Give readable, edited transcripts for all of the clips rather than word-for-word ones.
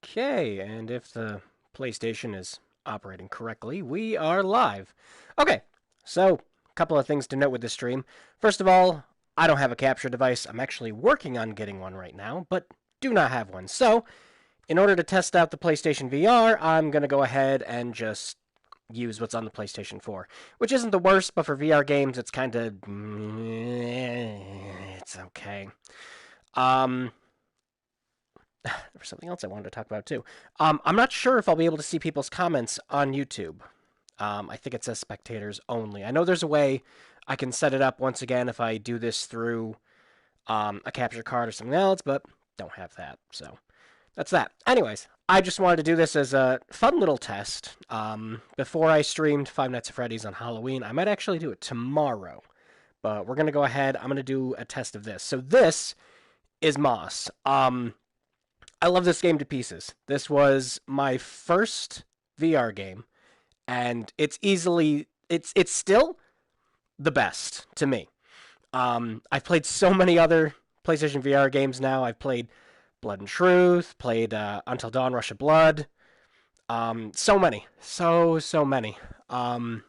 Okay, and if the PlayStation is operating correctly, we are live. Okay, so a couple of things to note with this stream. First of all, I don't have a capture device. I'm actually working on getting one right now, but do not have one. So, in order to test out the PlayStation VR, I'm going to go ahead and just use what's on the PlayStation 4, which isn't the worst, but for VR games, it's kind of. It's okay. Um, there was something else I wanted to talk about too. I'm not sure if I'll be able to see people's comments on YouTube. I think it says spectators only. I know there's a way I can set it up once again if I do this through a capture card or something else, but don't have that. So that's that. Anyways, I just wanted to do this as a fun little test. Before I streamed Five Nights at Freddy's on Halloween, I might actually do it tomorrow. But we're going to go ahead. I'm going to do a test of this. So this is Moss. I love this game to pieces. This was my first VR game, and it's still the best to me. I've played so many other PlayStation VR games now. I've played Blood and Truth, played Until Dawn, Rush of Blood. So many, so many. Oh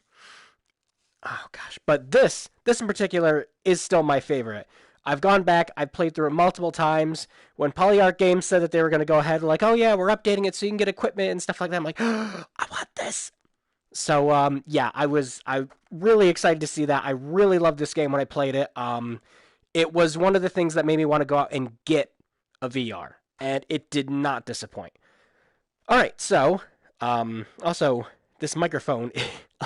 gosh, but this in particular is still my favorite. I've gone back, I've played through it multiple times. When PolyArt Games said that they were going to go ahead, like, oh yeah, we're updating it so you can get equipment and stuff like that, I'm like, oh, I want this. So yeah, I really excited to see that. I really loved this game when I played it. It was one of the things that made me want to go out and get a VR, and it did not disappoint. All right, so also this microphone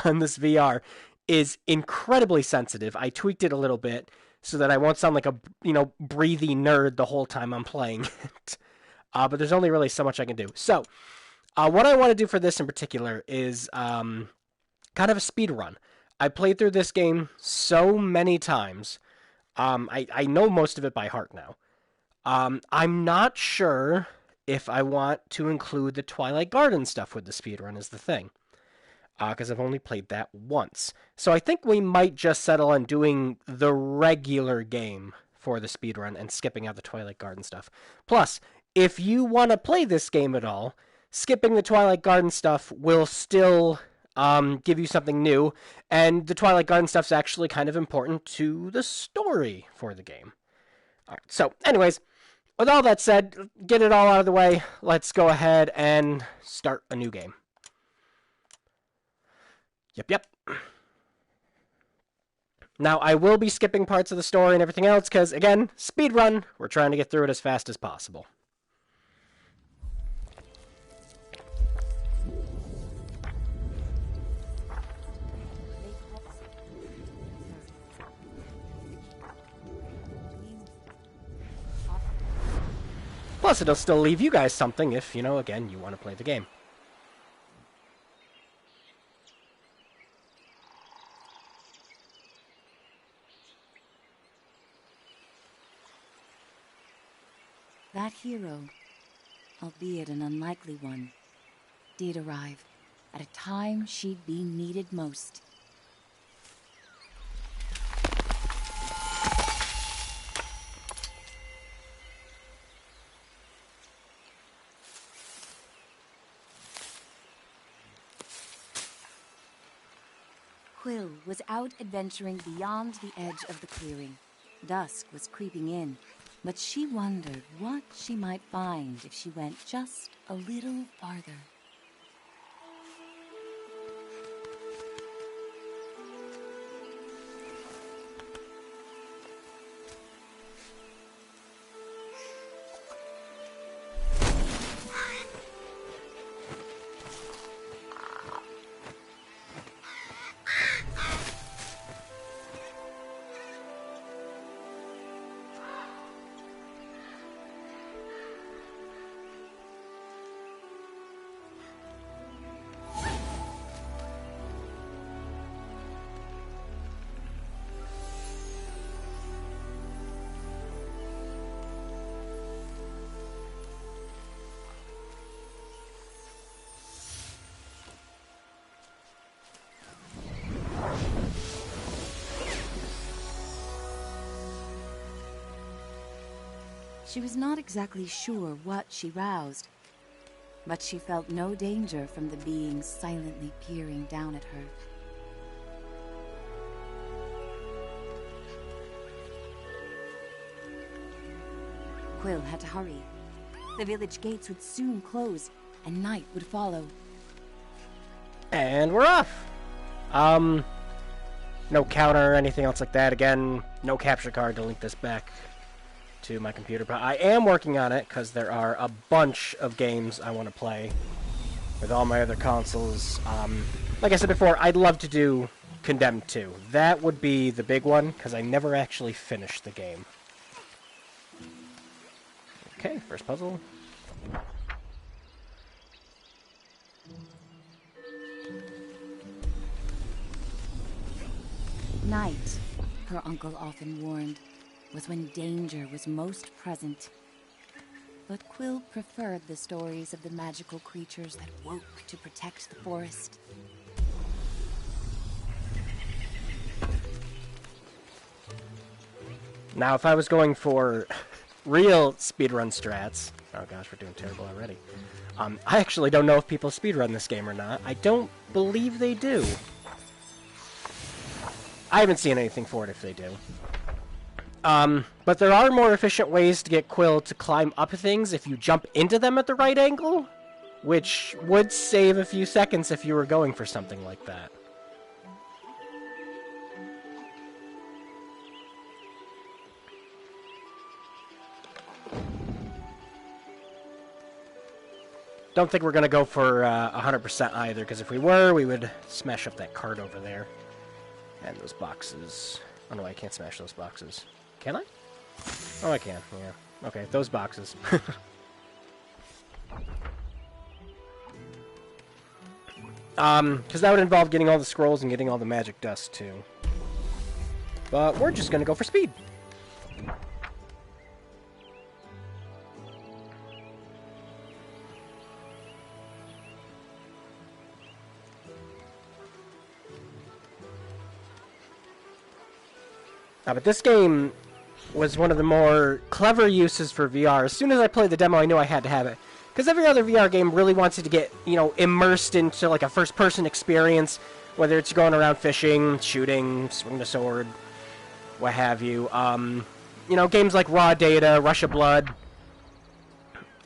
on this VR is incredibly sensitive. I tweaked it a little bit so that I won't sound like a breathy nerd the whole time I'm playing it. But there's only really so much I can do. So what I want to do for this in particular is kind of a speed run. I played through this game so many times. I know most of it by heart now. I'm not sure if I want to include the Twilight Garden stuff with the speedrun is the thing. Because I've only played that once. So I think we might just settle on doing the regular game for the speedrun and skipping out the Twilight Garden stuff. Plus, if you want to play this game at all, skipping the Twilight Garden stuff will still give you something new, and the Twilight Garden stuff's actually kind of important to the story for the game. All right, so, anyways, with all that said, get it all out of the way, let's go ahead and start a new game. Yep. Now, I will be skipping parts of the story and everything else, because, again, speedrun, we're trying to get through it as fast as possible. Plus, it'll still leave you guys something if, again, you want to play the game. That hero, albeit an unlikely one, did arrive at a time she'd be needed most. Quill was out adventuring beyond the edge of the clearing. Dusk was creeping in, but she wondered what she might find if she went just a little farther. She was not exactly sure what she roused, But she felt no danger from the being silently peering down at her. Quill had to hurry. The village gates would soon close, and night would follow. And we're off! No counter or anything else like that. Again, no capture card to link this back to my computer. But I am working on it, because there are a bunch of games I want to play with all my other consoles. Like I said before, I'd love to do Condemned 2. That would be the big one, because I never actually finished the game. Okay, first puzzle. Night, her uncle often warned, was when danger was most present. But Quill preferred the stories of the magical creatures that woke to protect the forest. Now, if I was going for real speedrun strats... Oh gosh, we're doing terrible already. I actually don't know if people speedrun this game or not. I don't believe they do. I haven't seen anything for it if they do. But there are more efficient ways to get Quill to climb up things if you jump into them at the right angle, which would save a few seconds if you were going for something like that. Don't think we're going to go for 100% either, because if we were, we would smash up that card over there. And those boxes. Oh no, I can't smash those boxes. Can I? Oh, I can, yeah. Okay, those boxes. Because that would involve getting all the scrolls and getting all the magic dust, too. But we're just going to go for speed. But this game was one of the more clever uses for VR. As soon as I played the demo, I knew I had to have it. Because every other VR game really wants you to get, you know, immersed into like a first-person experience, whether it's going around fishing, shooting, swing the sword, what have you. You know, games like Raw Data, Rush of Blood,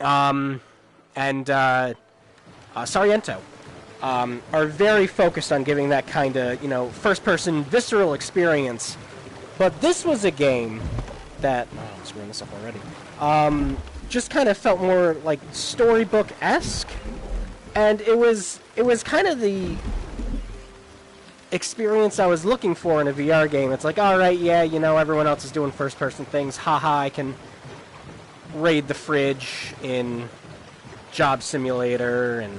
and Sariento are very focused on giving that kind of, you know, first-person visceral experience. But this was a game that... Oh, I'm screwing this up already. Just kind of felt more like storybook-esque. And it was kind of the experience I was looking for in a VR game. It's like, alright, yeah, you know, everyone else is doing first-person things. Haha, I can raid the fridge in Job Simulator, and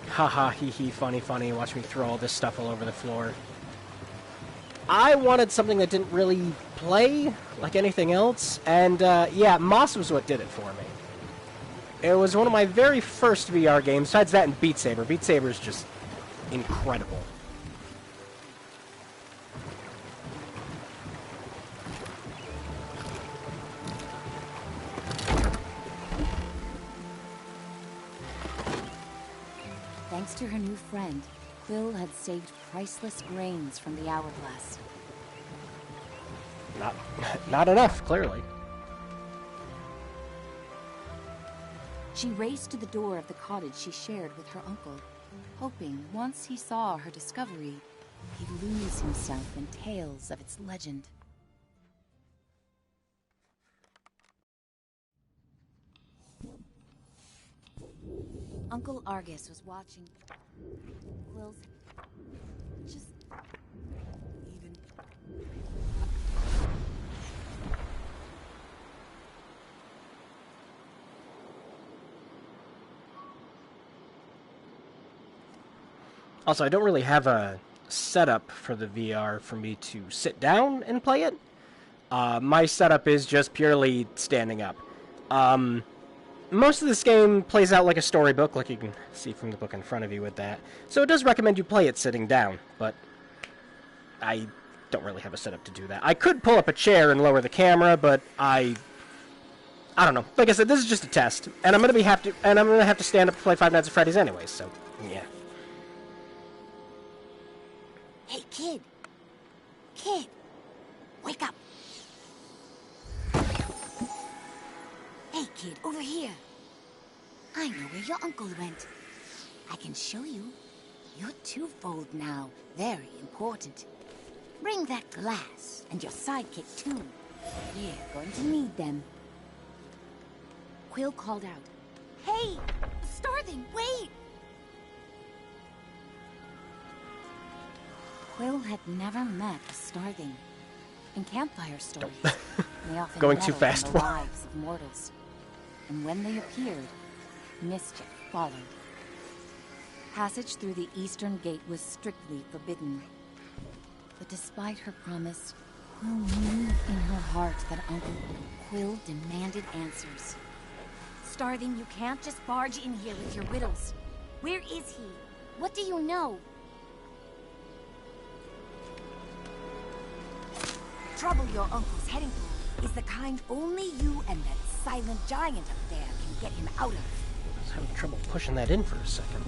haha, hee hee, funny, funny, watch me throw all this stuff all over the floor. I wanted something that didn't really play like anything else, and yeah, Moss was what did it for me. It was one of my very first VR games, besides that and Beat Saber. Beat Saber is just incredible. Thanks to her new friend, Quill had saved priceless grains from the hourglass. Not enough, clearly. She raced to the door of the cottage she shared with her uncle, hoping once he saw her discovery, he'd lose himself in tales of its legend. Uncle Argus was watching Quill's just even. Also, I don't really have a setup for the VR for me to sit down and play it. My setup is just purely standing up. Most of this game plays out like a storybook, like you can see from the book in front of you with that. So it does recommend you play it sitting down, but I don't really have a setup to do that. I could pull up a chair and lower the camera, but I I don't know. Like I said, this is just a test, and I'm gonna have to stand up to play Five Nights at Freddy's anyways. So, yeah. Hey, kid. Kid, wake up. Hey, kid, over here. I know where your uncle went. I can show you. You're twofold now. Very important. Bring that glass and your sidekick, too. We're going to need them. Quill called out. Hey, Starthing, wait! Quill had never met a Starthing. In campfire stories, they often Going too meddle fast. in the lives of mortals. And when they appeared, mischief followed. Passage through the eastern gate was strictly forbidden. But despite her promise, Quill knew in her heart that Uncle Quill demanded answers. Starthing, you can't just barge in here with your riddles. Where is he? What do you know? Trouble your uncle's heading for is the kind only you and that silent giant up there can get him out of. I was having trouble pushing that in for a second.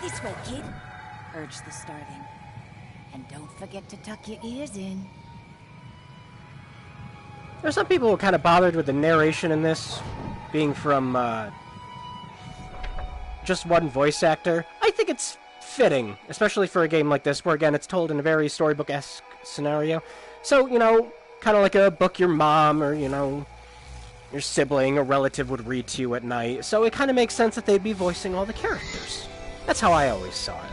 This way, kid, urged the Starthing. And don't forget to tuck your ears in. There's some people who are kind of bothered with the narration in this being from just one voice actor. I think it's fitting, especially for a game like this, where again it's told in a very storybook-esque scenario. So, you know, kind of like a book your mom or, you know, your sibling or relative would read to you at night. So it kind of makes sense that they'd be voicing all the characters. That's how I always saw it.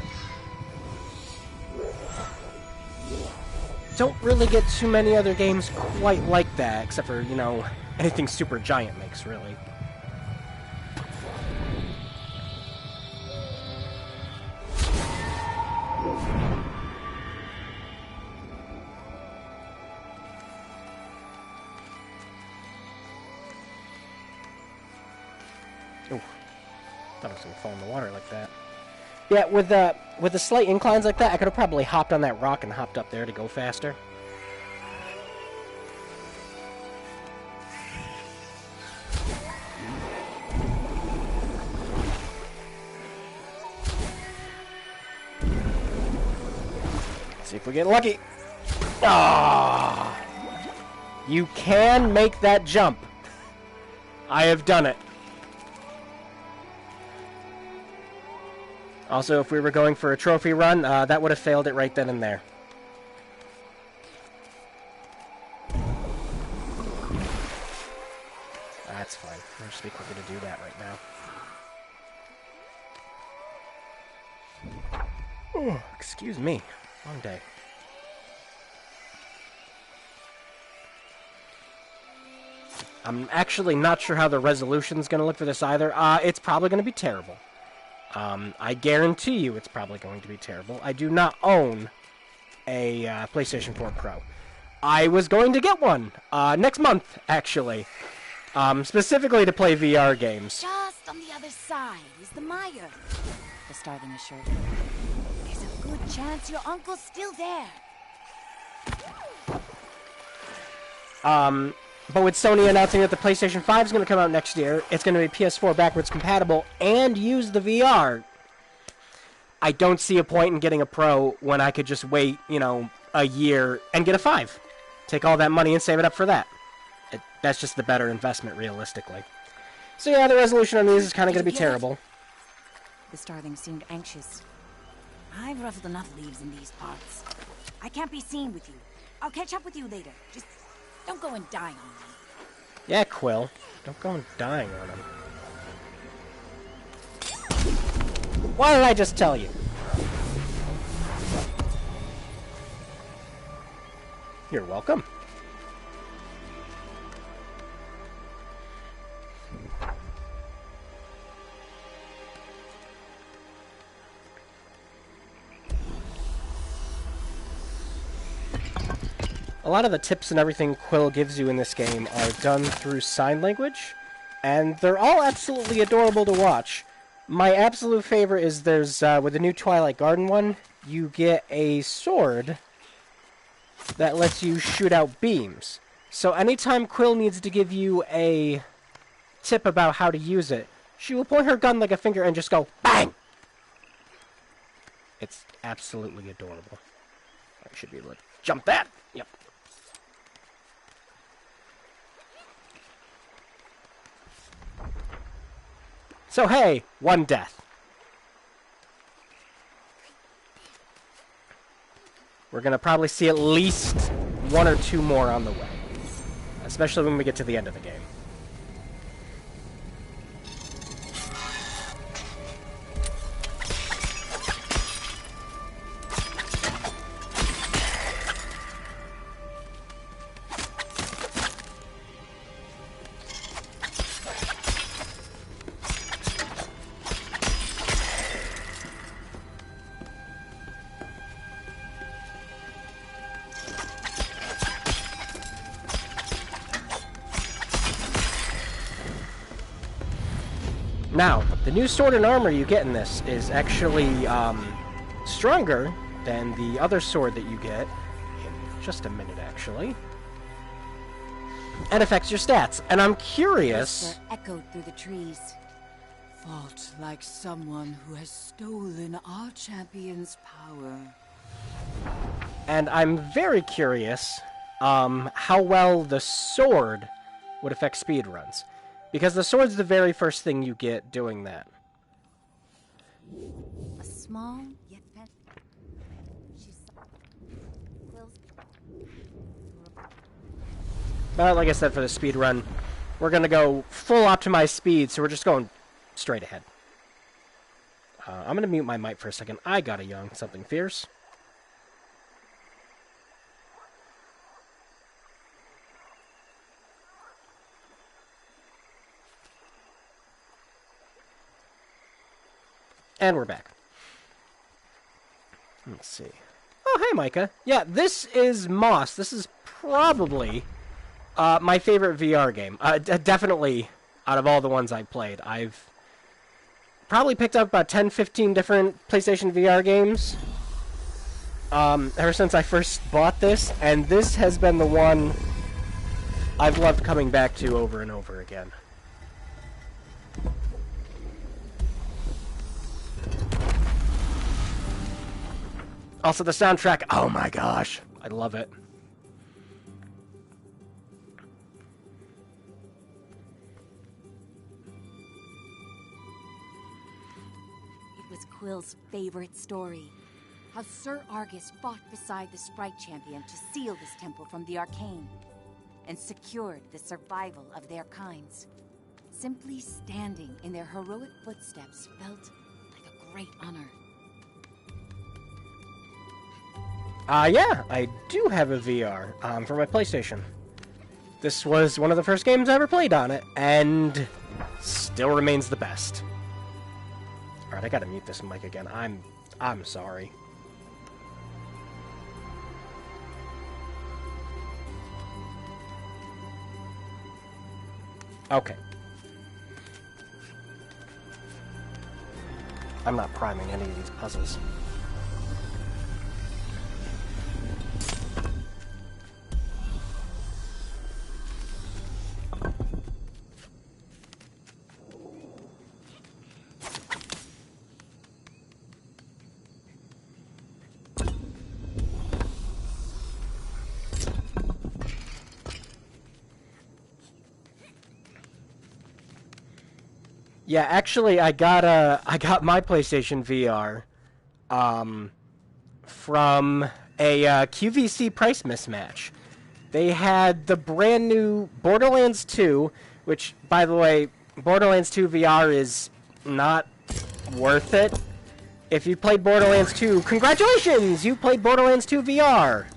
Don't really get too many other games quite like that, except for, you know, anything Super Giant makes, really. Ooh, thought I was gonna fall in the water like that. Yeah, with the slight inclines like that, I could have probably hopped on that rock and hopped up there to go faster. Let's see if we get lucky. Ah! You can make that jump. I have done it. Also, if we were going for a trophy run, that would have failed it right then and there. That's fine. I'll just be quicker to do that right now. Oh, excuse me. Long day. I'm actually not sure how the resolution's going to look for this either. It's probably going to be terrible. I guarantee you it's probably going to be terrible. I do not own a PlayStation 4 Pro. I was going to get one next month, actually, specifically to play VR games. Just on the other side is the mire, the Starthing assured her. There's a good chance your uncle's still there. But with Sony announcing that the PlayStation 5 is going to come out next year, it's going to be PS4 backwards compatible and use the VR. I don't see a point in getting a Pro when I could just wait, you know, a year and get a 5. Take all that money and save it up for that. That's just the better investment, realistically. So yeah, the resolution on these is kind of going to be terrible. The Starthing seemed anxious. I've ruffled enough leaves in these parts. I can't be seen with you. I'll catch up with you later. Just don't go and die on me. Yeah, Quill. Don't go and dying on him. Why did I just tell you? You're welcome. a lot of the tips and everything Quill gives you in this game are done through sign language, and they're all absolutely adorable to watch. My absolute favorite is there's, with the new Twilight Garden one, you get a sword that lets you shoot out beams. So anytime Quill needs to give you a tip about how to use it, she will point her gun like a finger and just go, BANG! It's absolutely adorable. I should be able to jump that. Yep. So hey, one death. We're gonna probably see at least one or two more on the way. Especially when we get to the end of the game. Now, the new sword and armor you get in this is actually stronger than the other sword that you get in just a minute, actually. And affects your stats. And I'm curious... Whisper echoed through the trees. Fought like someone who has stolen our champion's power. And I'm very curious how well the sword would affect speedruns. Because the sword's the very first thing you get doing that. A small yet pet. She saw Quill's. But like I said, for the speedrun, we're going to go full optimized speed, so we're just going straight ahead. I'm going to mute my mic for a second. I got a yawn, something fierce. And we're back. Let's see. Oh, hey, Micah. Yeah, this is Moss. This is probably my favorite VR game. Definitely, out of all the ones I've played. I've probably picked up about 10, 15 different PlayStation VR games ever since I first bought this, and this has been the one I've loved coming back to over and over again. Also, the soundtrack, oh my gosh, I love it. It was Quill's favorite story. How Sir Argus fought beside the Sprite Champion to seal this temple from the arcane and secured the survival of their kinds. Simply standing in their heroic footsteps felt like a great honor. Yeah, I do have a VR for my PlayStation. This was one of the first games I ever played on it, and still remains the best. Alright, I gotta mute this mic again. I'm sorry. Okay. I'm not priming any of these puzzles. Yeah, actually, I got my PlayStation VR from a QVC price mismatch. They had the brand new Borderlands 2, which, by the way, Borderlands 2 VR is not worth it. If you played Borderlands 2, congratulations! You played Borderlands 2 VR!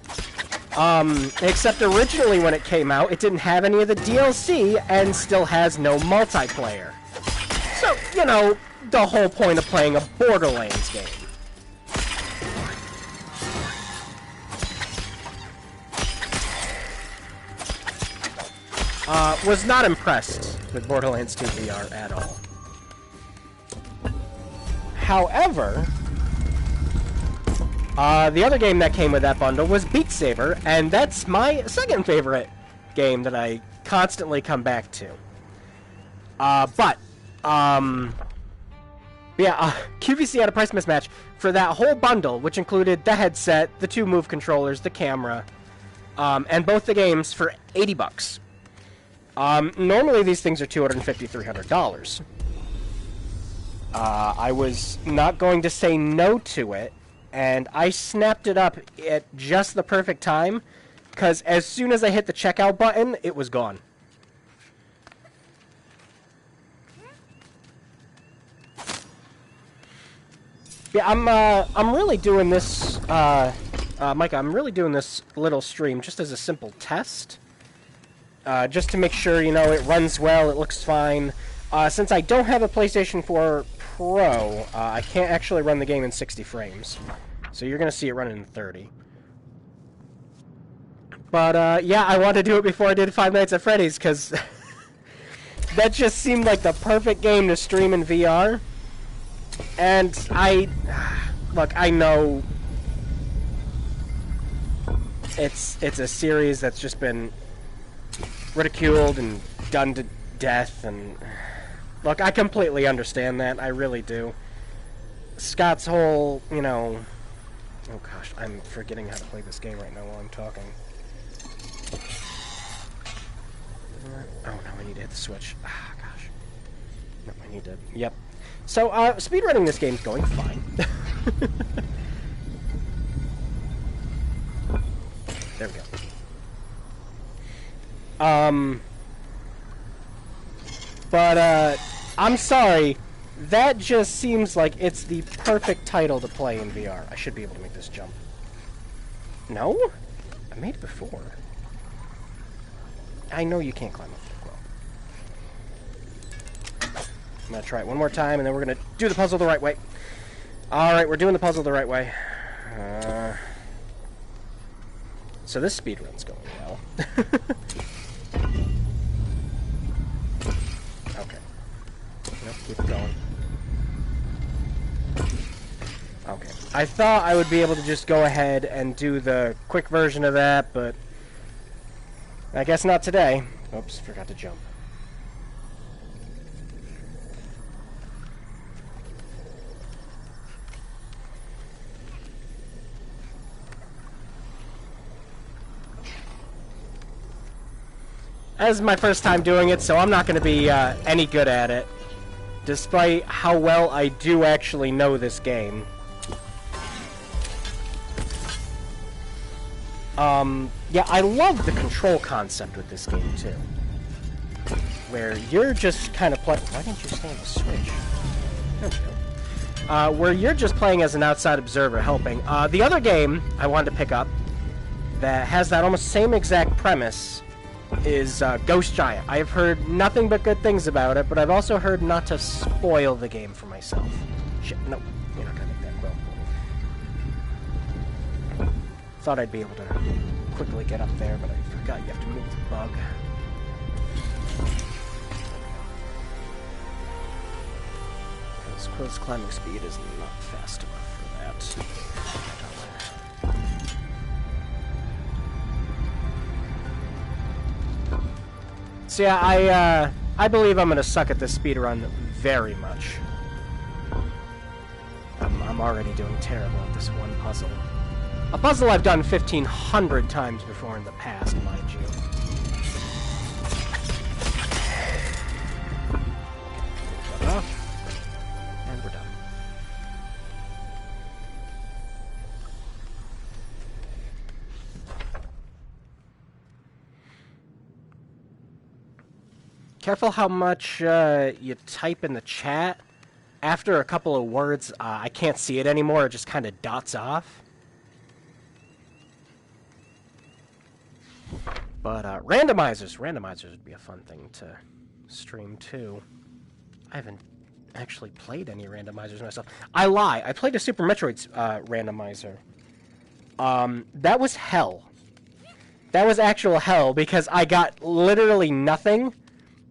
Except originally when it came out, it didn't have any of the DLC and still has no multiplayer. So, you know, the whole point of playing a Borderlands game. was not impressed with Borderlands 2 VR at all. However, the other game that came with that bundle was Beat Saber, and that's my second favorite game that I constantly come back to. QVC had a price mismatch for that whole bundle, which included the headset, the 2 Move controllers, the camera, and both the games for $80. Normally these things are $250, $300. I was not going to say no to it, and I snapped it up at just the perfect time, because as soon as I hit the checkout button, it was gone. Yeah, I'm really doing this, Micah, I'm really doing this little stream just as a simple test. Just to make sure, you know, it runs well, it looks fine. Since I don't have a PlayStation 4 Pro, I can't actually run the game in 60 frames. So you're going to see it running in 30. But, yeah, I wanted to do it before I did Five Nights at Freddy's, because that just seemed like the perfect game to stream in VR. And look, I know it's a series that's just been ridiculed and done to death, and look, I completely understand that, I really do. Scott's whole, you know, oh gosh, I'm forgetting how to play this game right now while I'm talking. Oh no, I need to hit the switch. Ah, gosh. No, I need to, yep. So, speedrunning this game's going fine. There we go. But, I'm sorry. That just seems like it's the perfect title to play in VR. I should be able to make this jump. No? I made it before. I know you can't climb up there. I'm going to try it one more time, and then we're going to do the puzzle the right way. Alright, we're doing the puzzle the right way. So this speedrun's going well. Okay. Nope, keep it going. Okay. I thought I would be able to just go ahead and do the quick version of that, but I guess not today. Oops, forgot to jump. This is my first time doing it, so I'm not going to be any good at it, despite how well I do actually know this game. Yeah, I love the control concept with this game, too. Where you're just kind of playing... Why didn't you stay on the switch? There we go. Where you're just playing as an outside observer, helping. The other game I wanted to pick up that has that almost same exact premise is Ghost Giant. I have heard nothing but good things about it, but I've also heard not to spoil the game for myself. Shit, no, you're not gonna make that quill. Thought I'd be able to quickly get up there, but I forgot you have to move the bug. Because Quill's climbing speed is not fast enough for that. So yeah, I believe I'm gonna suck at this speedrun very much. I'm already doing terrible at this one puzzle. A puzzle I've done 1,500 times before in the past, mind you. Shut off. And we're done. Careful how much you type in the chat. After a couple of words, I can't see it anymore. It just kind of dots off. But randomizers would be a fun thing to stream too. I haven't actually played any randomizers myself. I lie. I played a Super Metroid randomizer. That was hell. That was actual hell, because I got literally nothing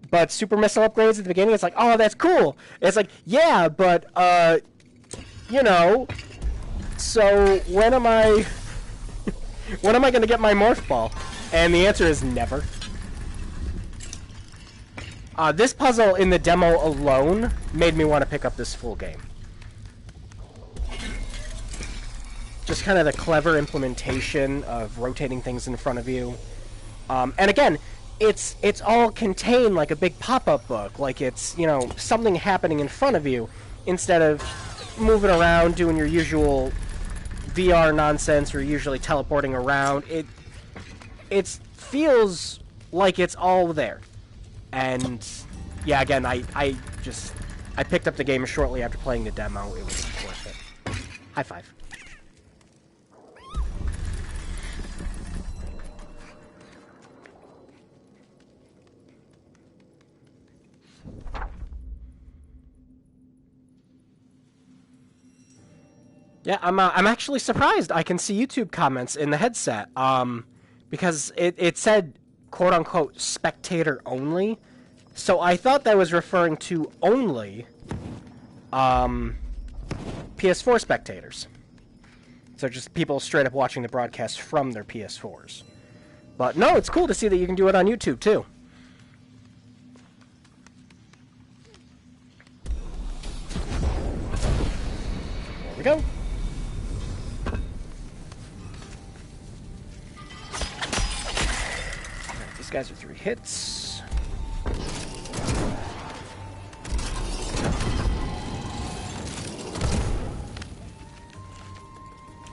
but super missile upgrades at the beginning. It's like, oh, that's cool. It's like, yeah, but, you know, so when am I... when am I going to get my morph ball? And the answer is never. This puzzle in the demo alone made me want to pick up this full game. Just kind of the clever implementation of rotating things in front of you. And again, it's all contained like a big pop-up book. Like it's, you know, something happening in front of you instead of moving around doing your usual VR nonsense or usually teleporting around. It feels like it's all there. And yeah, again, I picked up the game shortly after playing the demo. It was worth it. High five. Yeah, I'm actually surprised I can see YouTube comments in the headset, because it said, quote-unquote, spectator only, so I thought that was referring to only, PS4 spectators. So just people straight up watching the broadcast from their PS4s. But no, it's cool to see that you can do it on YouTube, too. There we go. These guys are 3 hits.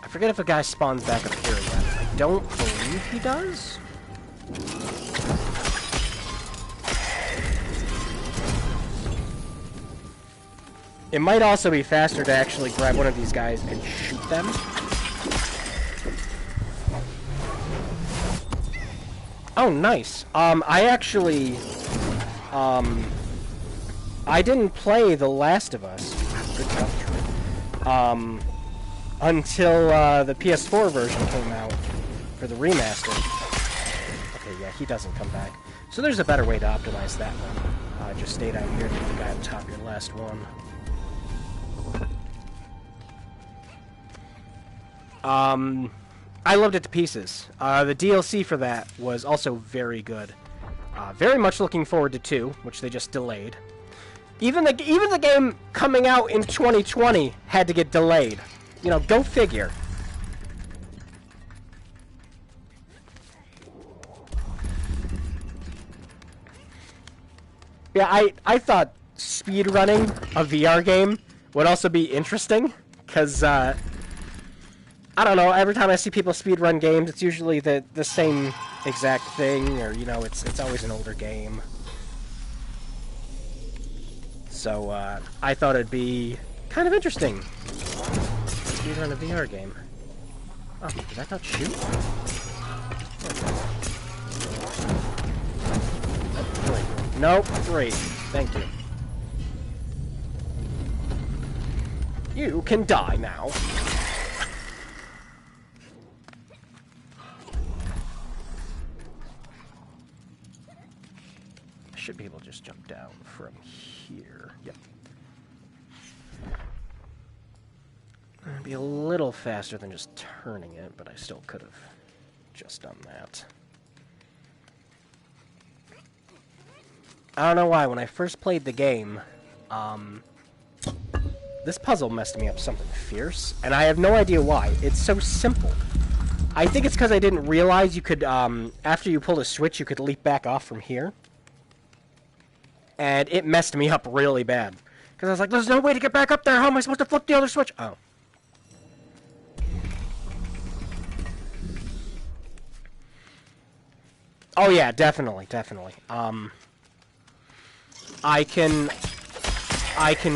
I forget if a guy spawns back up here again. I don't believe he does. It might also be faster to actually grab one of these guys and shoot them. Oh, nice. I actually, I didn't play The Last of Us. Good job, until, the PS4 version came out for the remaster. Okay, yeah, he doesn't come back. So there's a better way to optimize that one. Just stay down here to get the guy on top of your last one. I loved it to pieces. The DLC for that was also very good. Very much looking forward to 2, which they just delayed. Even the game coming out in 2020 had to get delayed. You know, go figure. Yeah, I thought speedrunning a VR game would also be interesting, because, I don't know, every time I see people speedrun games, it's usually the same exact thing, or, you know, it's always an older game. So, I thought it'd be kind of interesting. Speedrun a VR game. Oh, did that not shoot? Okay. Nope, great. Thank you. You can die now. Should be able to just jump down from here. Yep. It'd be a little faster than just turning it, but I still could have just done that. I don't know why, when I first played the game, this puzzle messed me up something fierce, and I have no idea why. It's so simple. I think it's because I didn't realize you could, after you pulled a switch, you could leap back off from here. And it messed me up really bad. Because I was like, there's no way to get back up there. How am I supposed to flip the other switch? Oh. Oh yeah, definitely, definitely. I can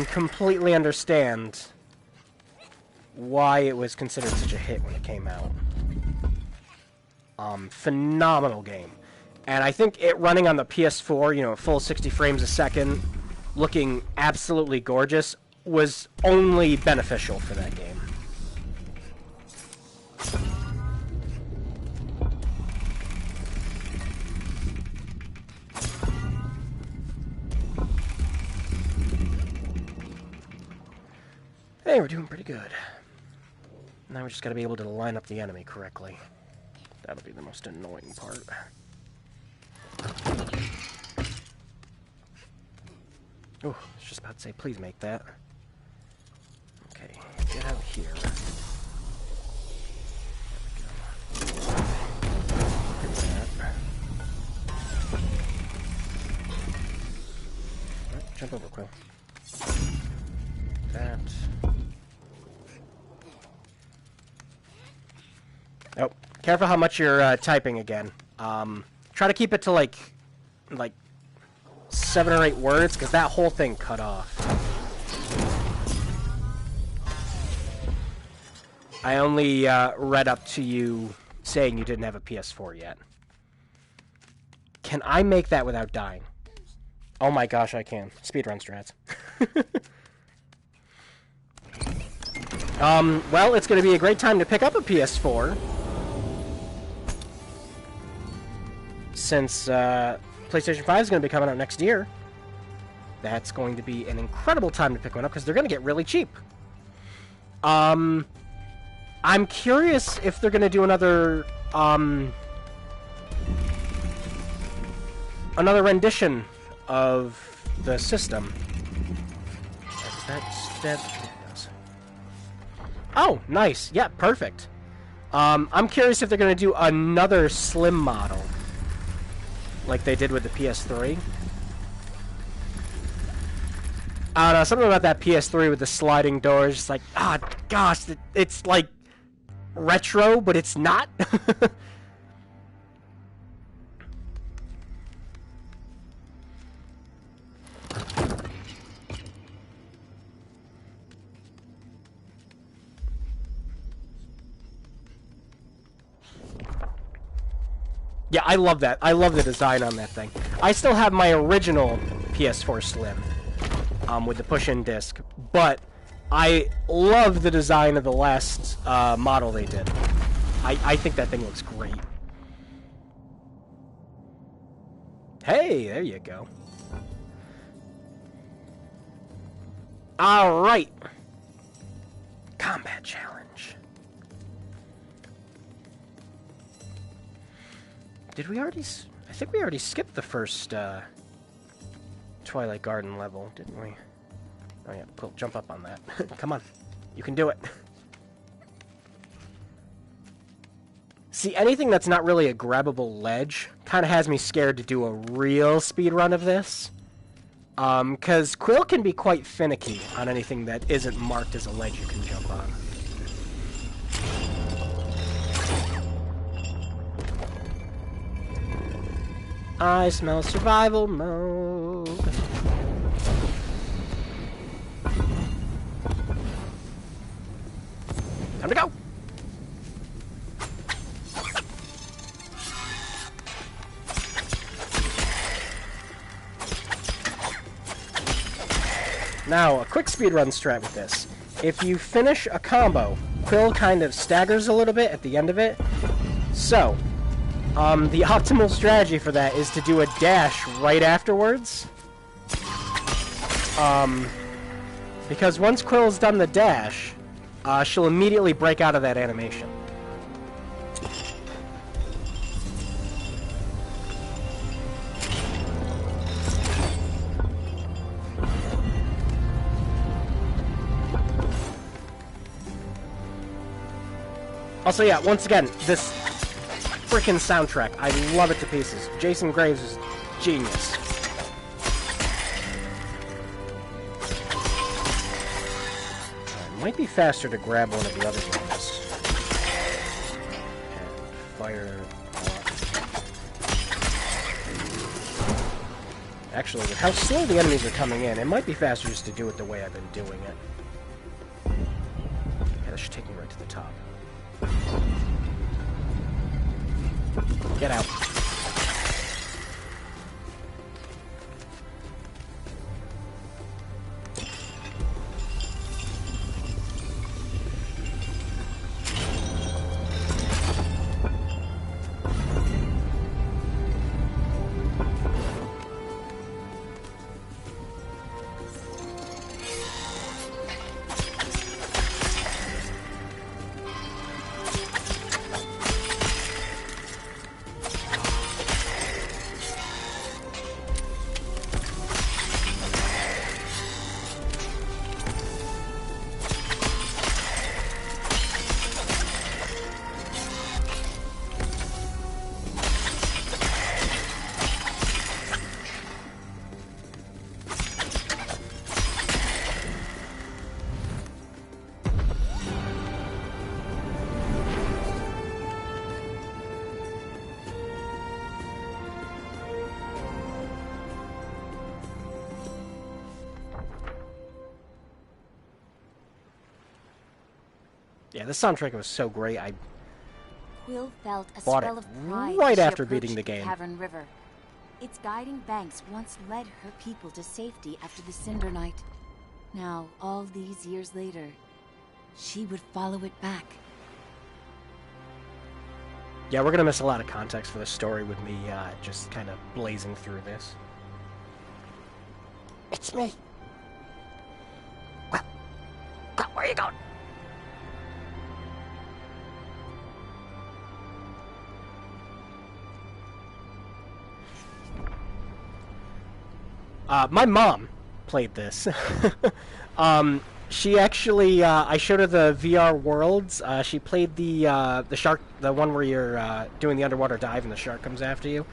completely understand why it was considered such a hit when it came out. Phenomenal game. And I think it running on the PS4, you know, full 60 frames a second, looking absolutely gorgeous, was only beneficial for that game. Hey, we're doing pretty good. Now we just gotta be able to line up the enemy correctly. That'll be the most annoying part. Oh, I was just about to say, please make that. Okay, get out here. There we go. Hit that. Right, jump over, Quill. That. Oh, careful how much you're typing again. Try to keep it to like 7 or 8 words, because that whole thing cut off. I only read up to you saying you didn't have a PS4 yet. Can I make that without dying? Oh my gosh, I can. Speedrun strats. Well, it's going to be a great time to pick up a PS4. Since PlayStation 5 is going to be coming out next year. That's going to be an incredible time to pick one up, because they're going to get really cheap. I'm curious if they're going to do another rendition of the system. Oh, nice. Yeah, perfect. I'm curious if they're going to do another slim model, like they did with the PS3. I don't know, something about that PS3 with the sliding doors, just like, gosh, it's like retro, but it's not. Yeah, I love that. I love the design on that thing. I still have my original PS4 Slim with the push-in disc, but I love the design of the last model they did. I think that thing looks great. Hey, there you go. All right. Combat challenge. Did we already... I think we already skipped the first Twilight Garden level, didn't we? Oh yeah, cool. Jump up on that. Come on. You can do it. See, anything that's not really a grabbable ledge kind of has me scared to do a real speed run of this. Because Quill can be quite finicky on anything that isn't marked as a ledge you can jump on. I smell survival mode. Time to go! Now, a quick speedrun strat with this. If you finish a combo, Quill kind of staggers a little bit at the end of it. So, the optimal strategy for that is to do a dash right afterwards. Because once Quill's done the dash, she'll immediately break out of that animation. Also, yeah, once again, this freaking soundtrack, I love it to pieces. Jason Graves is genius. It might be faster to grab one of the other ones. And fire off. Actually, with how slow the enemies are coming in, it might be faster just to do it the way I've been doing it. Yeah, that should take me right to the top. Get out. Yeah, the soundtrack was so great. I Quill felt a bought it swell of pride right as she after approached beating the the game. Cavern River. Its guiding banks once led her people to safety after the Cinder Night. Now, all these years later, she would follow it back. Yeah, we're gonna miss a lot of context for the story with me just kind of blazing through this. It's me. Well, where are you going? My mom played this. She actually, I showed her the VR worlds. She played the shark, the one where you're doing the underwater dive and the shark comes after you.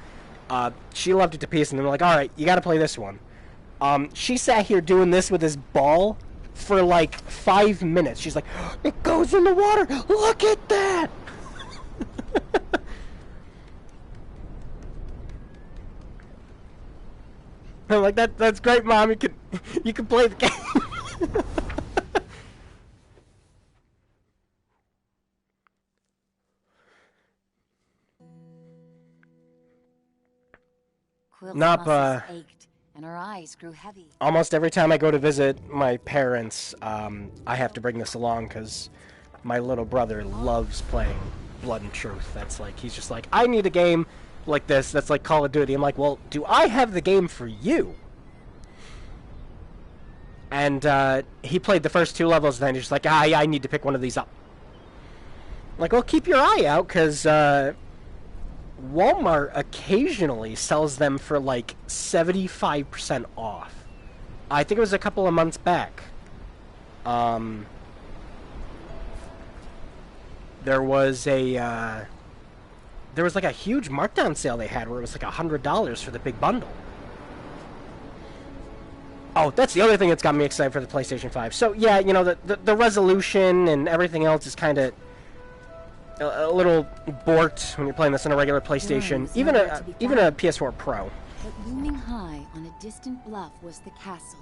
She loved it to pieces, and they're like, "All right, you got to play this one." She sat here doing this with this ball for like 5 minutes. She's like, "It goes in the water. Look at that!" I'm like, "That's great, Mom. You can play the game." Quill's Nope, muscles ached, and her eyes grew heavy. almost every time I go to visit my parents, I have to bring this along because my little brother loves playing Blood and Truth. That's like, he's just like, I need a game like this that's like Call of Duty. I'm like, well, do I have the game for you? And he played the first 2 levels, and then he's just like, I need to pick one of these up. I'm like, well, keep your eye out, because Walmart occasionally sells them for like 75% off. I think it was a couple of months back. There was a like a huge markdown sale they had where it was like $100 for the big bundle. Oh, that's the other thing that's got me excited for the PlayStation 5. So yeah, you know, the resolution and everything else is kind of a little borked when you're playing this on a regular PlayStation, even a PS4 Pro. But looming high on a distant bluff was the castle,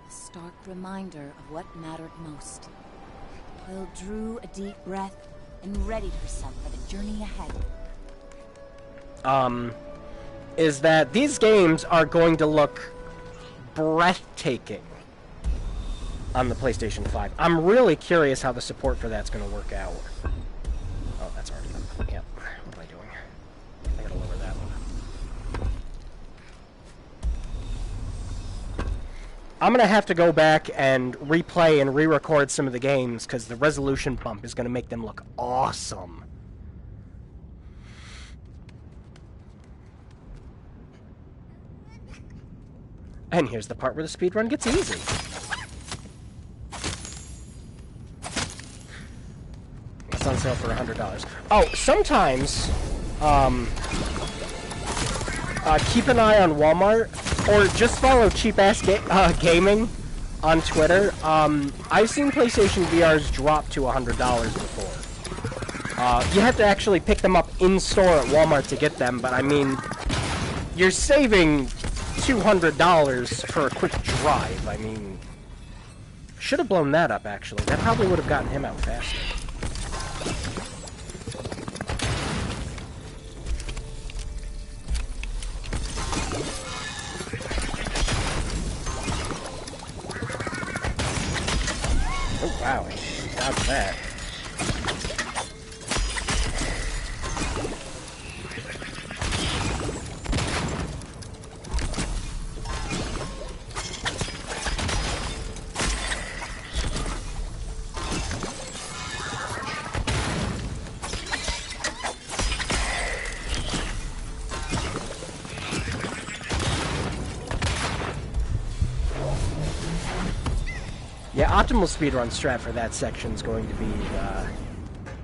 a stark reminder of what mattered most. Quill drew a deep breath and readied herself for the journey ahead. Is that these games are going to look breathtaking on the PlayStation 5. I'm really curious how the support for that's going to work out. Oh, that's already up. Yep. What am I doing? I gotta lower that one. I'm gonna have to go back and replay and re-record some of the games because the resolution bump is gonna make them look awesome. And here's the part where the speedrun gets easy. It's on sale for $100. Oh, sometimes, keep an eye on Walmart, or just follow Cheap-Ass Gaming on Twitter. I've seen PlayStation VRs drop to $100 before. You have to actually pick them up in-store at Walmart to get them, but I mean, you're saving $200 for a quick drive. I mean, should have blown that up, actually. That probably would have gotten him out faster. Oh, wow. Dodged that. Yeah, optimal speedrun strat for that section is going to be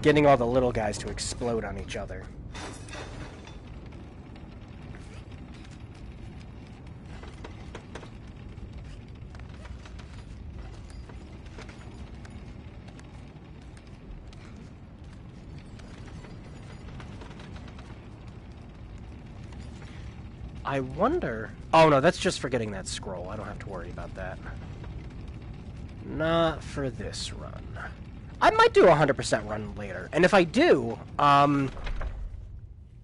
getting all the little guys to explode on each other. I wonder... Oh, no, that's just for getting that scroll. I don't have to worry about that. Not for this run. I might do a 100% run later. And if I do, I'll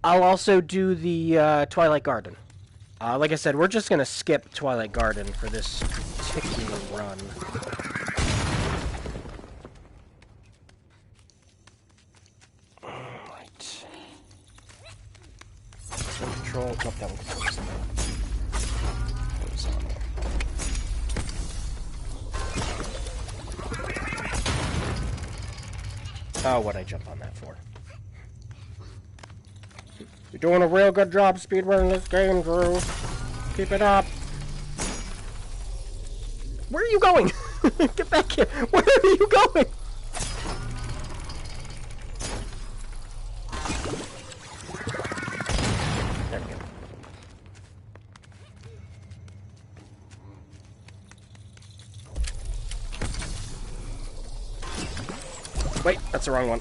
also do the Twilight Garden. Like I said, we're just going to skip Twilight Garden for this particular run. Alright. Control. Nope, that one controls horizontal. Oh, what'd I jump on that for? You're doing a real good job speedrunning this game, Drew. Keep it up. Where are you going? Get back here. Where are you going? There we go. Wait, that's the wrong one.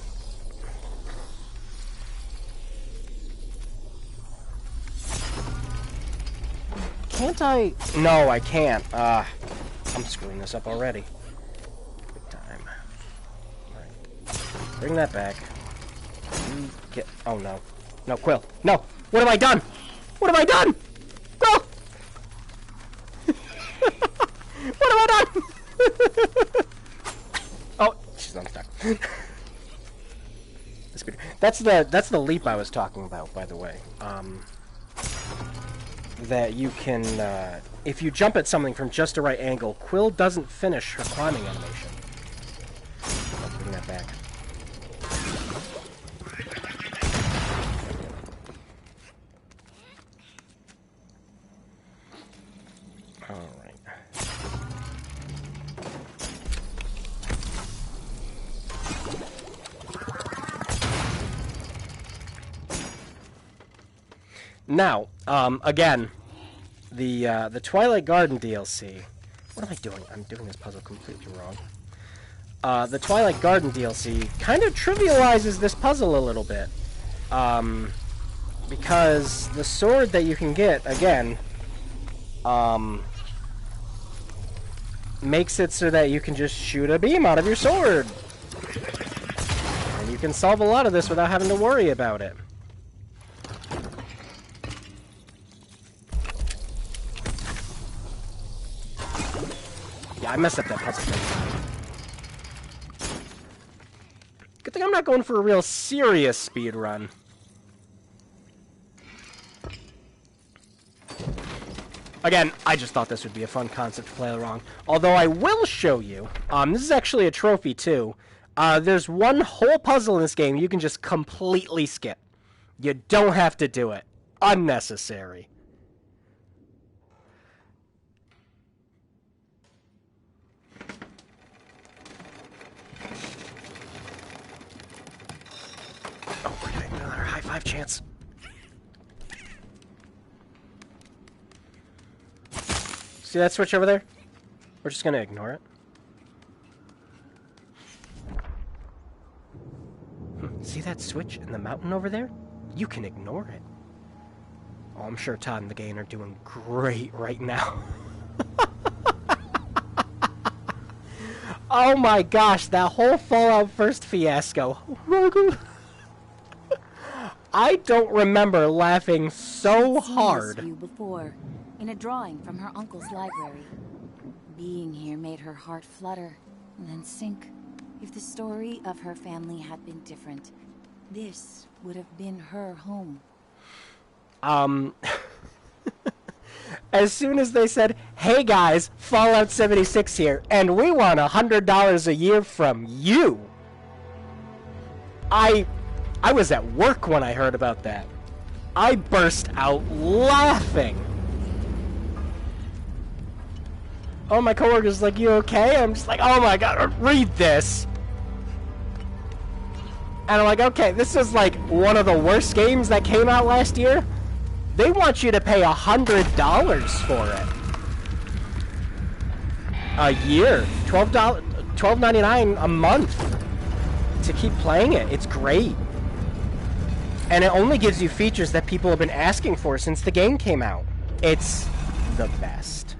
Can't I? No, I can't. I'm screwing this up already. Big time. Alright. Bring that back. You get... Oh, no. No, Quill. No! What have I done? What have I done? Quill! What have I done? Oh, she's unstuck. That's the leap I was talking about, by the way. That you can, if you jump at something from just the right angle, Quill doesn't finish her climbing animation. Let's bring that back. Alright. Now, again, the Twilight Garden DLC. What am I doing? I'm doing this puzzle completely wrong. The Twilight Garden DLC kind of trivializes this puzzle a little bit. Because the sword that you can get, again, makes it so that you can just shoot a beam out of your sword. And you can solve a lot of this without having to worry about it. Yeah, I messed up that puzzle. Good thing I'm not going for a real serious speed run. Again, I just thought this would be a fun concept to play along. Although I will show you, this is actually a trophy too. There's one whole puzzle in this game you can just completely skip. You don't have to do it. Unnecessary. Oh, we're getting another high five chance. See that switch over there? We're just gonna ignore it. See that switch in the mountain over there? You can ignore it. Oh, I'm sure Todd and the gang are doing great right now. Oh my gosh, that whole Fallout First fiasco. Oh my God. I don't remember laughing so hard. Seen this view before, in a drawing from her uncle's library. Being here made her heart flutter, and then sink. If the story of her family had been different, this would have been her home. As soon as they said, "Hey guys, Fallout 76 here, and we want $100 a year from you," I was at work when I heard about that. I burst out laughing. Oh, my coworker's like, "You okay?" I'm just like, "Oh my God, read this." And I'm like, okay, this is like one of the worst games that came out last year. They want you to pay $100 for it. A year. $12.99 a month to keep playing it. It's great. And it only gives you features that people have been asking for since the game came out. It's the best.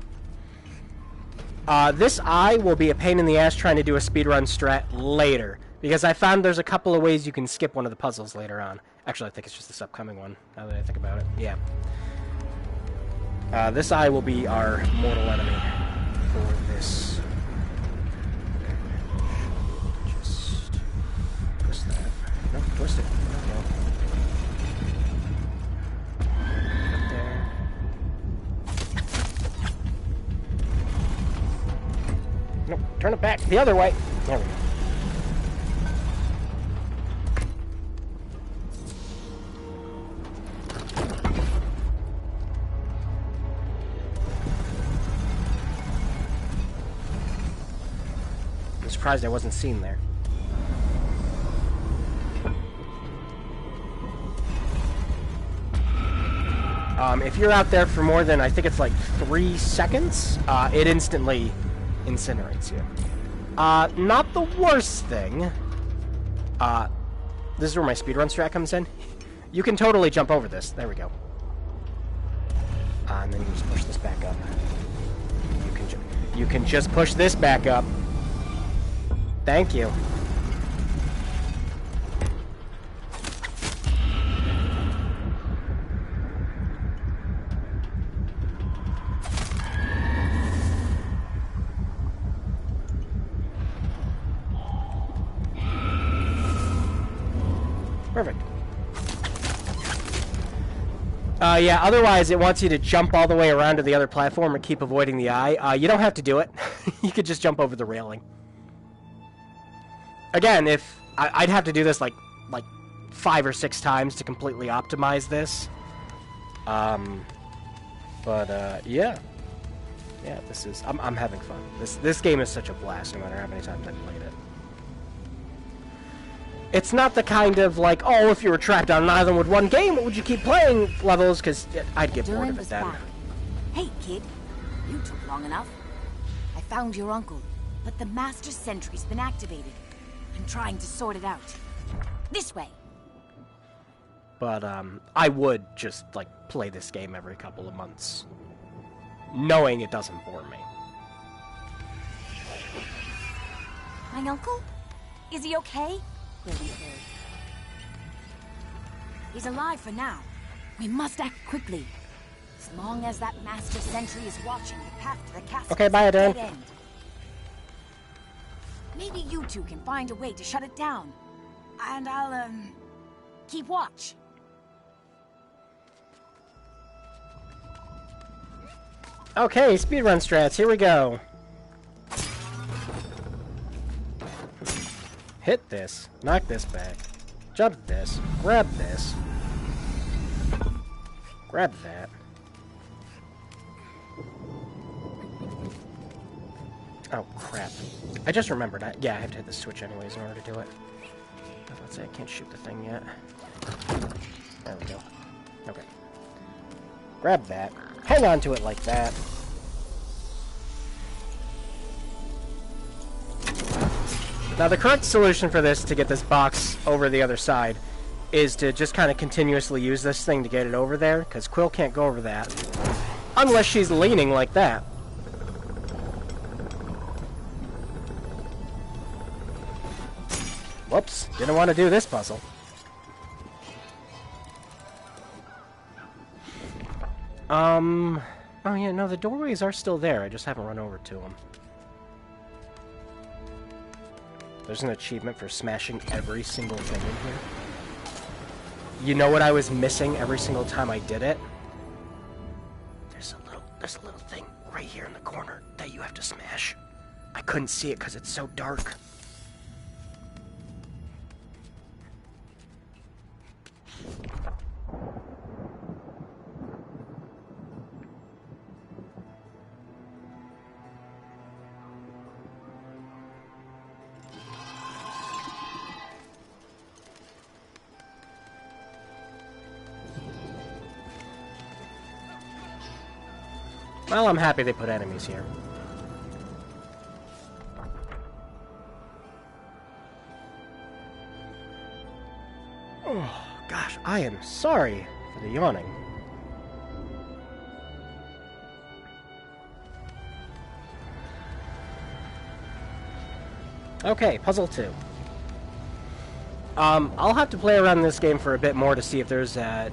This will be a pain in the ass trying to do a speedrun strat later. Because I found there's a couple of ways you can skip one of the puzzles later on. Actually, I think it's just this upcoming one, now that I think about it. Yeah. This eye will be our mortal enemy for this. Just twist that. Nope, twist it. There we go. Up there. Nope, turn it back the other way. There we go. Surprised I wasn't seen there. If you're out there for more than, I think it's like 3 seconds, it instantly incinerates you. Not the worst thing. This is where my speedrun strat comes in. You can totally jump over this. There we go. And then you just push this back up. You can just push this back up. Thank you. Perfect. Yeah, otherwise it wants you to jump all the way around to the other platform and keep avoiding the eye. You don't have to do it. You could just jump over the railing. Again, if I'd have to do this like 5 or 6 times to completely optimize this. Yeah, this is I'm having fun. This game is such a blast, no matter how many times I've played it. It's not the kind of like, oh, if you were trapped on an island with one game, would you keep playing levels? Because I'd get bored of it then. Hey, kid, you took long enough. I found your uncle, but the Master Sentry's been activated. I'm trying to sort it out. This way. But, I would just, like, play this game every couple of months, knowing it doesn't bore me. My uncle? Is he okay? He's alive for now. We must act quickly. As long as that Master Sentry is watching the path to the castle. Okay, bye, Dan. Maybe you two can find a way to shut it down. And I'll, keep watch. Okay, speedrun strats, here we go. Hit this, knock this back, jump this, grab this, grab that. Oh, crap. I just remembered. Yeah, I have to hit the switch anyways in order to do it. Let's say I can't shoot the thing yet. There we go. Okay. Grab that. Hang on to it like that. Now, the correct solution for this, to get this box over the other side, is to just kind of continuously use this thing to get it over there, because Quill can't go over that. Unless she's leaning like that. Whoops, didn't want to do this puzzle. Oh yeah, no, the doorways are still there, I just haven't run over to them. There's an achievement for smashing every single thing in here. You know what I was missing every single time I did it? There's a little thing right here in the corner that you have to smash. I couldn't see it because it's so dark. Well, I'm happy they put enemies here. Oh, gosh, I am sorry for the yawning. Okay, puzzle 2. I'll have to play around this game for a bit more to see if there's a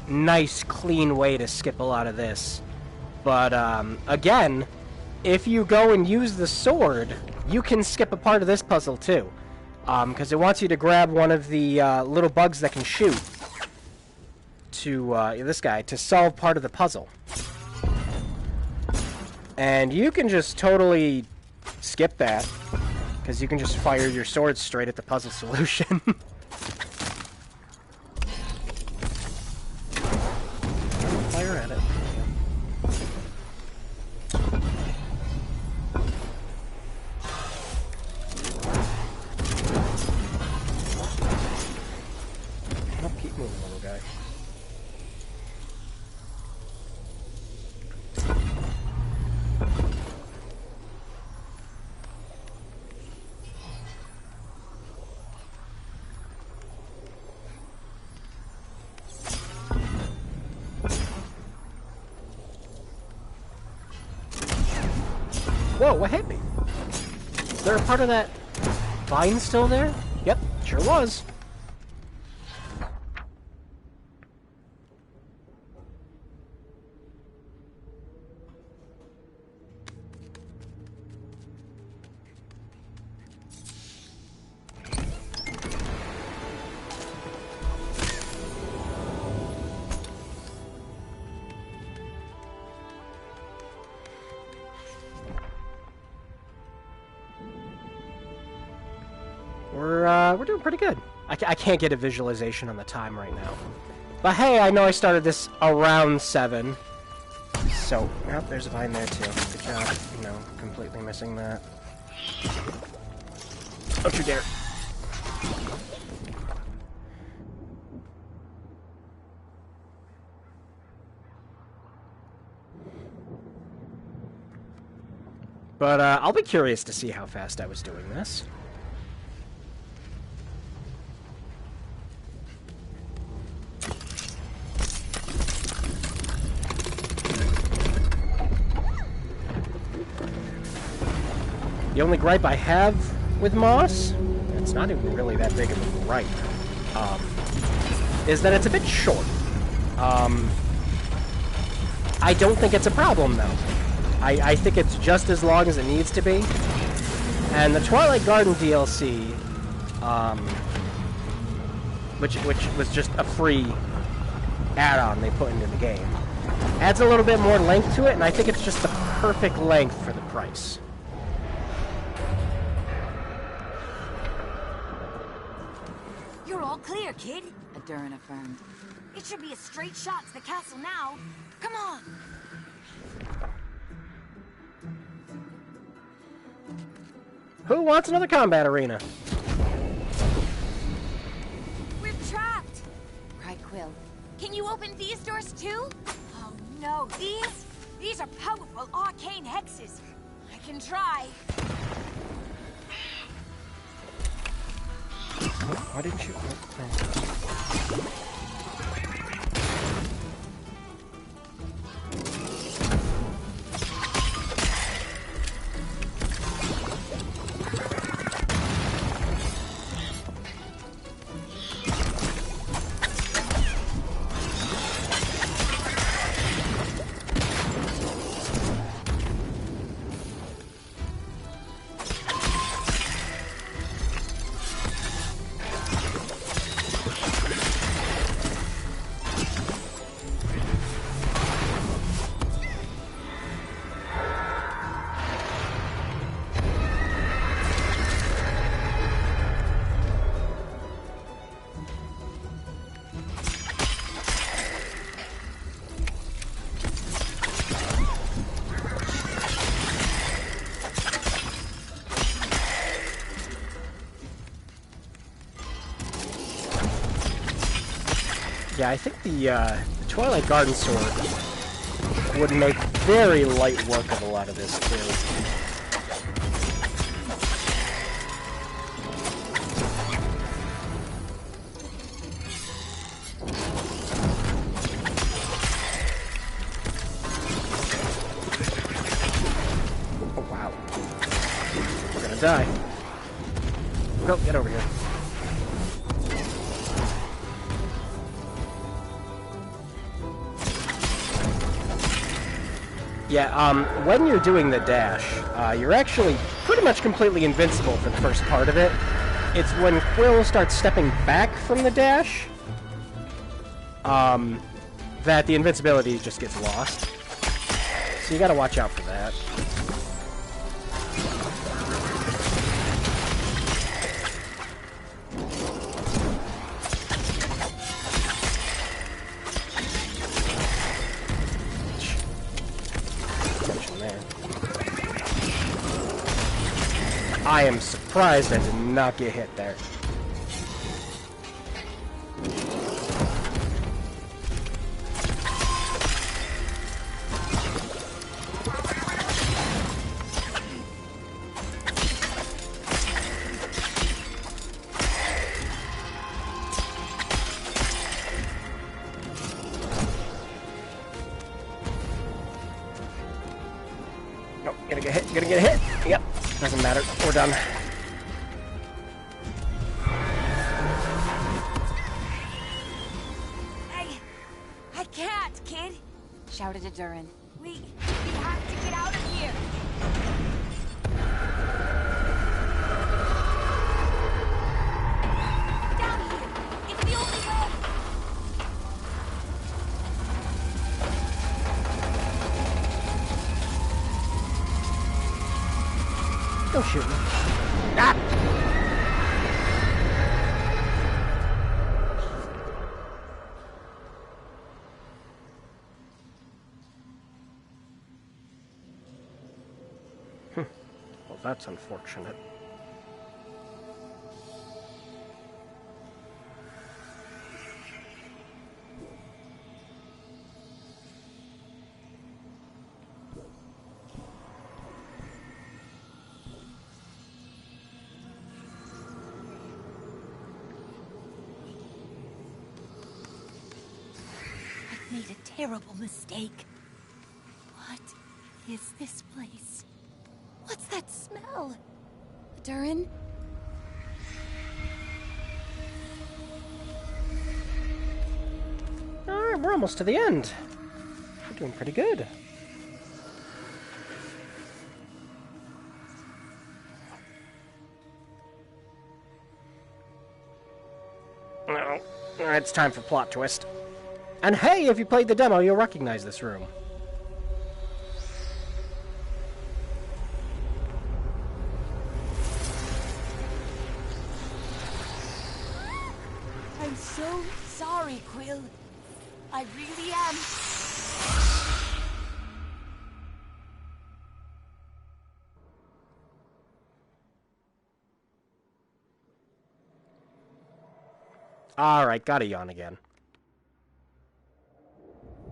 nice, clean way to skip a lot of this. But, again, if you go and use the sword, you can skip a part of this puzzle, too. Because it wants you to grab one of the little bugs that can shoot to this guy to solve part of the puzzle. And you can just totally skip that, because you can just fire your sword straight at the puzzle solution. Fire at it. Nope, keep moving, little guy. Whoa, what hit me? Is there a part of that vine still there? Yep, sure was. We're doing pretty good. I can't get a visualization on the time right now. But hey, I know I started this around 7. So, oh, there's a vine there too. Good job, completely missing that. Don't you dare. But I'll be curious to see how fast I was doing this. The only gripe I have with Moss, it's not even really that big of a gripe, is that it's a bit short. I don't think it's a problem, though. I think it's just as long as it needs to be. And the Twilight Garden DLC, which was just a free add-on they put into the game, adds a little bit more length to it, and I think it's just the perfect length for the price. All clear, kid, Adurin affirmed. It should be a straight shot to the castle now. Come on! Who wants another combat arena? We're trapped! cried Quill. Can you open these doors too? Oh no, these are powerful arcane hexes. I can try. Why didn't you? Yeah, I think the Twilight Garden sword would make very light work of a lot of this, too. Oh, wow. We're gonna die. Go, get over here. Yeah, when you're doing the dash, you're actually pretty much completely invincible for the first part of it. It's when Quill starts stepping back from the dash, that the invincibility just gets lost. So you gotta watch out for that. I am surprised I did not get hit there. Nope, gonna get hit, gonna get hit. Yep, doesn't matter. We're done. I can't, kid! Shouted at Durin. We have to get out of here! Down here! It's the only way! Don't shoot me. Ah! Well, that's unfortunate. I've made a terrible mistake. What is this place? What's that smell? Durin? Alright, we're almost to the end. We're doing pretty good. No. It's time for plot twist. And hey, if you played the demo, you'll recognize this room. I'm so sorry, Quill. I really am. Alright, gotta yawn again.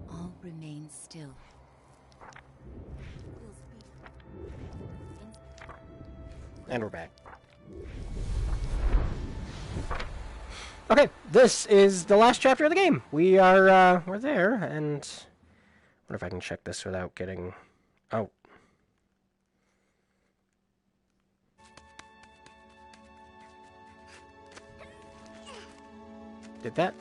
All remain still. And we're back. Okay, this is the last chapter of the game. We are, we're there, and... I wonder if I can check this without getting... Oh. Did that?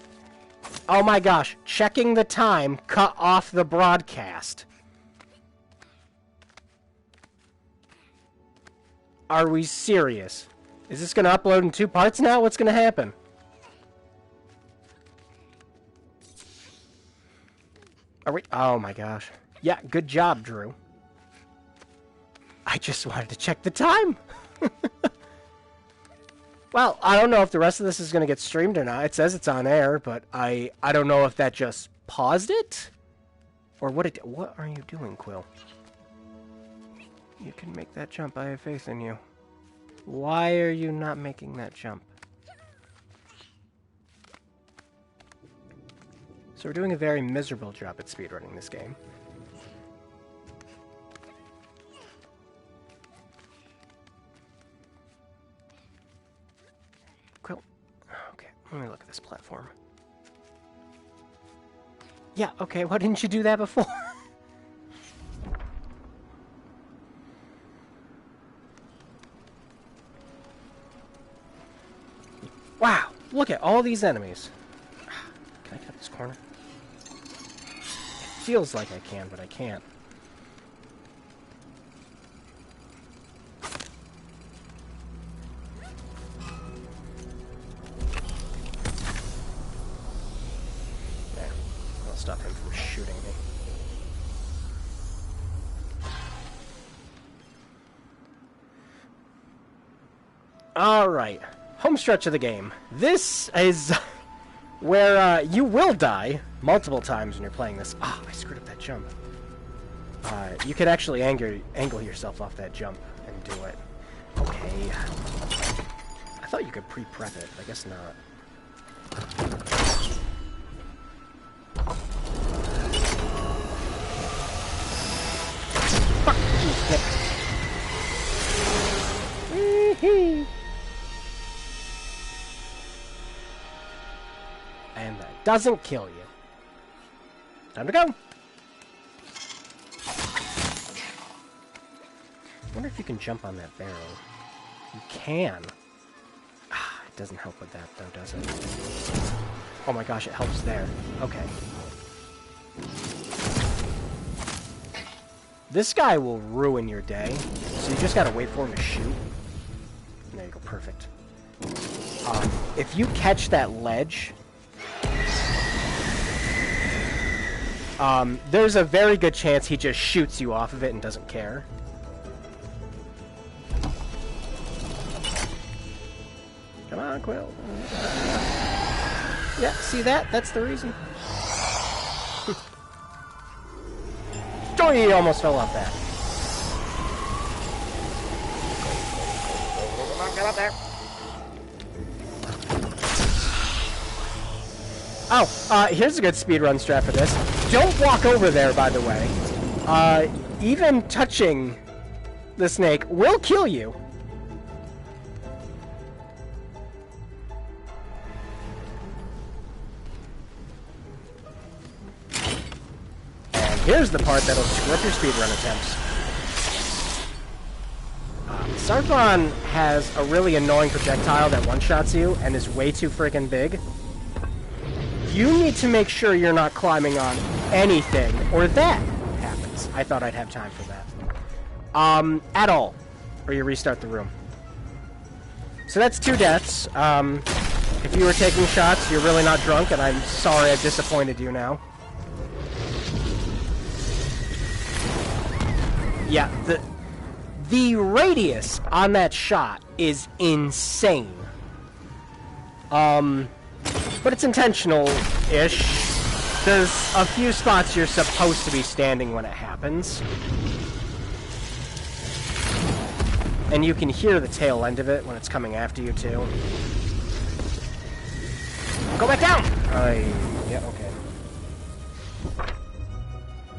Oh my gosh, checking the time cut off the broadcast. Are we serious? Is this going to upload in 2 parts now? What's going to happen? Are we? Oh my gosh. Yeah, good job, Drew. I just wanted to check the time. Well, I don't know if the rest of this is going to get streamed or not. It says it's on air, but I don't know if that just paused it or what it. What are you doing, Quill? You can make that jump. I have faith in you. Why are you not making that jump? So we're doing a very miserable job at speedrunning this game. Quill. Okay, let me look at this platform. Yeah, okay, why didn't you do that before? Wow, look at all these enemies. Can I cut this corner? It feels like I can, but I can't. Alright. Home stretch of the game. This is where you will die multiple times when you're playing this. Ah, I screwed up that jump. You could actually angle yourself off that jump and do it. Okay. I thought you could pre-prep it. I guess not. Fuck you, and that doesn't kill you. Time to go. I wonder if you can jump on that barrel. You can. Ah, it doesn't help with that though, does it? Oh my gosh, it helps there. Okay. This guy will ruin your day, so you just gotta wait for him to shoot. There you go, perfect. If you catch that ledge, there's a very good chance he just shoots you off of it and doesn't care. Come on, Quill. Yeah, see that? That's the reason. Oh, he almost fell off that. Get up there. Oh, here's a good speedrun strat for this. Don't walk over there, by the way. Even touching the snake will kill you. And here's the part that'll screw up your speedrun attempts. Sarthon has a really annoying projectile that one-shots you and is way too friggin' big. You need to make sure you're not climbing on anything, or that happens. I thought I'd have time for that. At all. Or you restart the room. So that's 2 deaths. If you were taking shots, you're really not drunk, and I'm sorry I've disappointed you now. Yeah, the radius on that shot is insane. But it's intentional-ish. There's a few spots you're supposed to be standing when it happens. And you can hear the tail end of it when it's coming after you, too. Go back down! Yeah, okay.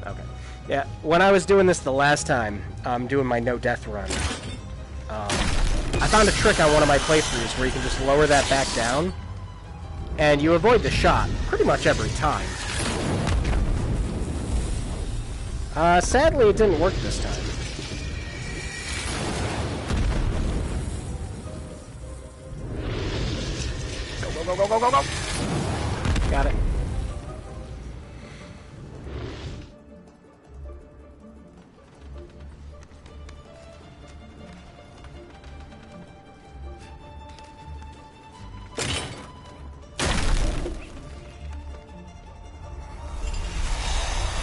Okay. Yeah, when I was doing this the last time, doing my no-death run, I found a trick on one of my playthroughs where you can just lower that back down, and you avoid the shot pretty much every time. Sadly, it didn't work this time. Go, go, go, go, go, go! Got it.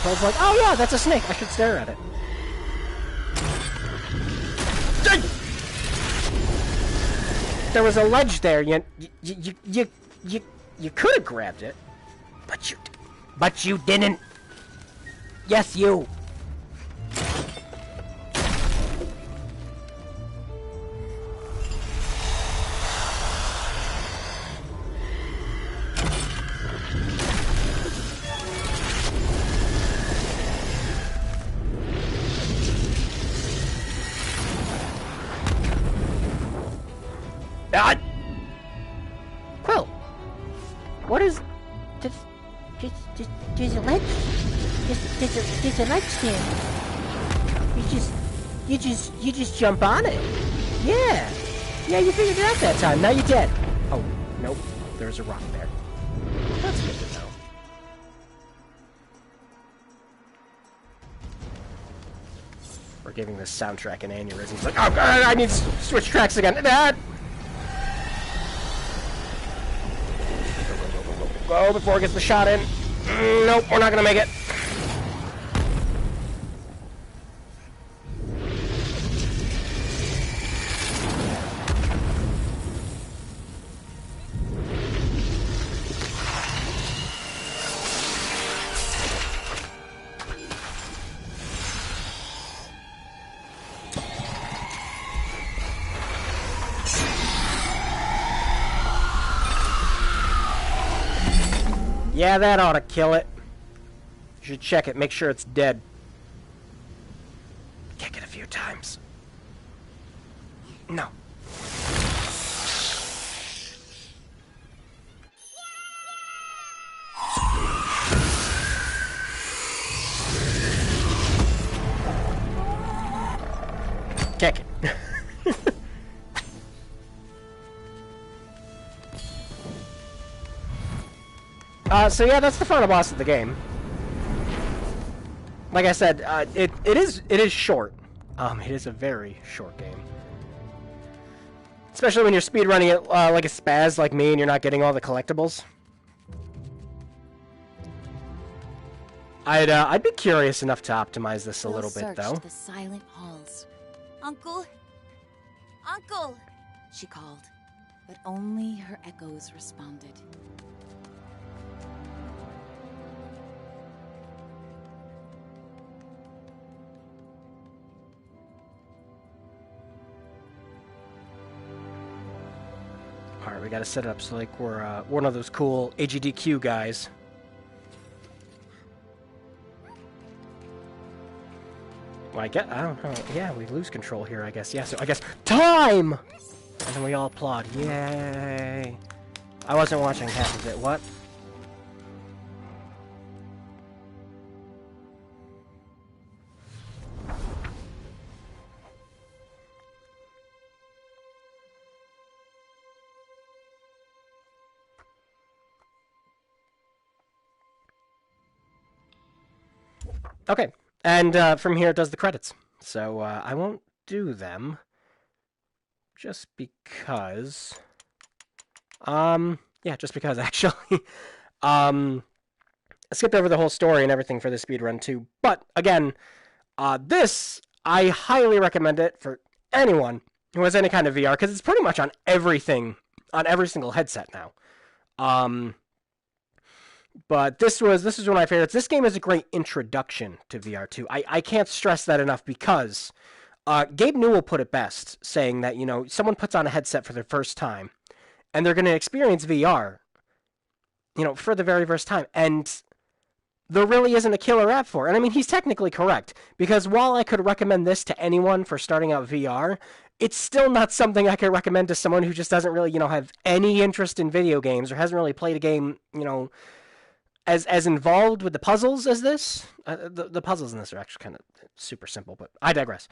I was like, oh yeah, that's a snake. I should stare at it. There was a ledge there. You could have grabbed it, but you didn't. Yes, you. Quill, what is... There's a ledge. There's a ledge there. You just jump on it. Yeah. Yeah, you figured it out that time. Now you're dead. Oh, nope. There's a rock there. That's good to know. We're giving this soundtrack an aneurysm. It's like, oh god, I need to switch tracks again. Go before it gets the shot in. Nope, we're not gonna make it. Yeah, that ought to kill it. You should check it, make sure it's dead. Kick it a few times. No. Kick it. So yeah, that's the final boss of the game. Like I said, it is short. It is a very short game. Especially when you're speedrunning it like a spaz like me and you're not getting all the collectibles. I'd be curious enough to optimize this a little bit, though. The silent halls. Uncle? Uncle! She called, but only her echoes responded. Alright, we gotta set it up so like we're one of those cool AGDQ guys. Well, I don't know. Yeah, we lose control here, I guess. Yeah, so I guess time! And then we all applaud. Yay! I wasn't watching half of it. What? Okay, and from here it does the credits. So I won't do them, just because. Yeah, just because actually. I skipped over the whole story and everything for the speedrun too. But again, this I highly recommend it for anyone who has any kind of VR because it's pretty much on everything, on every single headset now. But this was one of my favorites. This game is a great introduction to VR too. I can't stress that enough because Gabe Newell put it best, saying that, you know, someone puts on a headset for their first time and they're going to experience VR, you know, for the very first time. And there really isn't a killer app for it. And I mean, he's technically correct because while I could recommend this to anyone for starting out VR, it's still not something I could recommend to someone who just doesn't really, you know, have any interest in video games or hasn't really played a game, you know, as involved with the puzzles as this. The puzzles in this are actually kind of super simple, but I digress.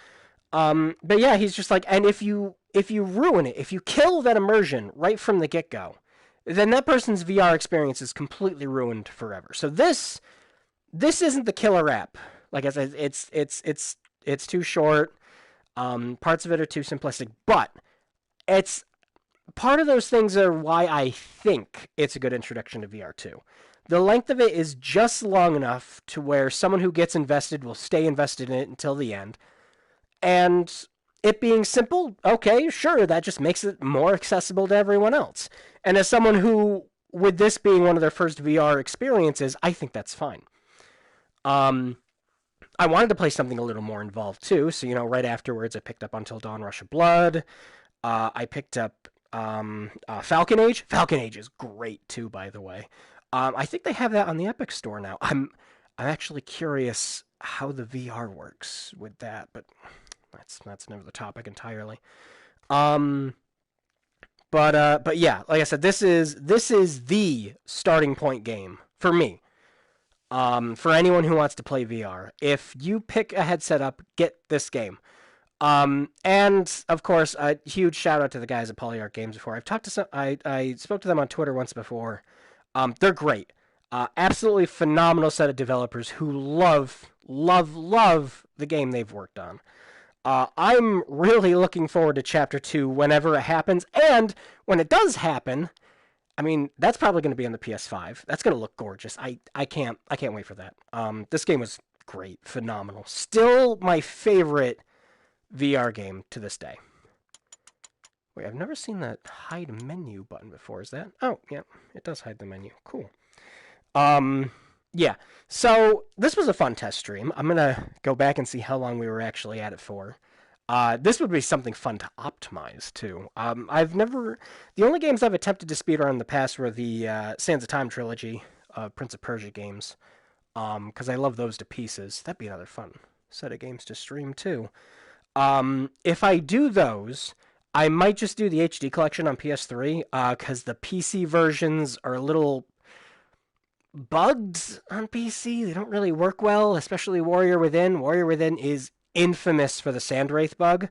But yeah, he's just like, and if you ruin it, if you kill that immersion right from the get-go, then that person's VR experience is completely ruined forever. So this isn't the killer app. Like I said, it's too short. Parts of it are too simplistic, but it's part of those things are why I think it's a good introduction to VR too. The length of it is just long enough to where someone who gets invested will stay invested in it until the end. And it being simple, okay, sure, that just makes it more accessible to everyone else. And as someone who, with this being one of their first VR experiences, I think that's fine. I wanted to play something a little more involved too, so, you know, right afterwards I picked up Until Dawn Rush of Blood. I picked up Falcon Age. Falcon Age is great too, by the way. I think they have that on the Epic Store now. I'm actually curious how the VR works with that, but that's another topic entirely. But yeah, like I said, this is the starting point game for me. For anyone who wants to play VR, if you pick a headset up, get this game. And of course, a huge shout out to the guys at Polyarc Games before. I spoke to them on Twitter once before. They're great. Absolutely phenomenal set of developers who love the game they've worked on. I'm really looking forward to Chapter 2 whenever it happens, and when it does happen, I mean, that's probably going to be on the PS5. That's going to look gorgeous. I can't wait for that. This game was great, phenomenal. Still my favorite VR game to this day. Wait, I've never seen that hide menu button before. Is that? Oh, yeah, it does hide the menu. Cool. Yeah. So this was a fun test stream. I'm gonna go back and see how long we were actually at it for. This would be something fun to optimize too. The only games I've attempted to speedrun in the past were the Sands of Time trilogy. Prince of Persia games, because I love those to pieces. That'd be another fun set of games to stream too. If I do those, I might just do the HD collection on PS3, because the PC versions are a little bugged on PC. They don't really work well, especially Warrior Within. Warrior Within is infamous for the Sandwraith bug.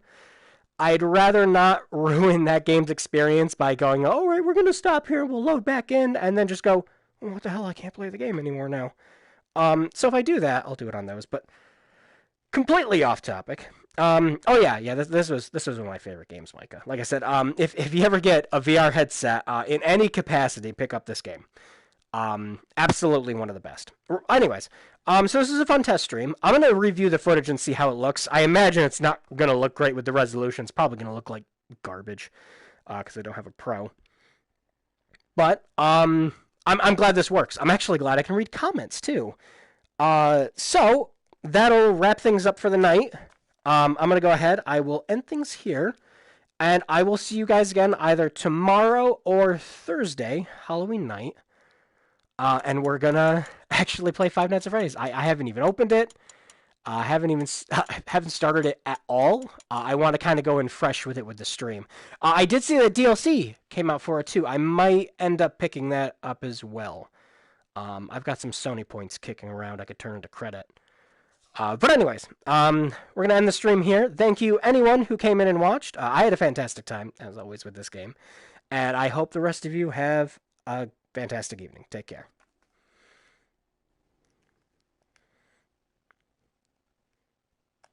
I'd rather not ruin that game's experience by going, all right, we're going to stop here, we'll load back in, and then just go, oh, what the hell, I can't play the game anymore now. So if I do that, I'll do it on those, but completely off topic. Oh yeah, this was one of my favorite games, Micah. Like I said, if you ever get a VR headset, in any capacity, pick up this game. Absolutely one of the best. Anyways, so this is a fun test stream. I'm going to review the footage and see how it looks. I imagine it's not going to look great with the resolution. It's probably going to look like garbage, because I don't have a Pro. But, I'm glad this works. I'm actually glad I can read comments, too. So, that'll wrap things up for the night. I'm going to go ahead. I will end things here. And I will see you guys again either tomorrow or Thursday, Halloween night. And we're gonna actually play Five Nights at Freddy's. I haven't even opened it. I haven't started it at all. I want to kind of go in fresh with it with the stream. I did see that DLC came out for it too. I might end up picking that up as well. I've got some Sony points kicking around. I could turn into credit. But anyways, we're gonna end the stream here. Thank you anyone who came in and watched. I had a fantastic time as always with this game, and I hope the rest of you have a fantastic evening. Take care.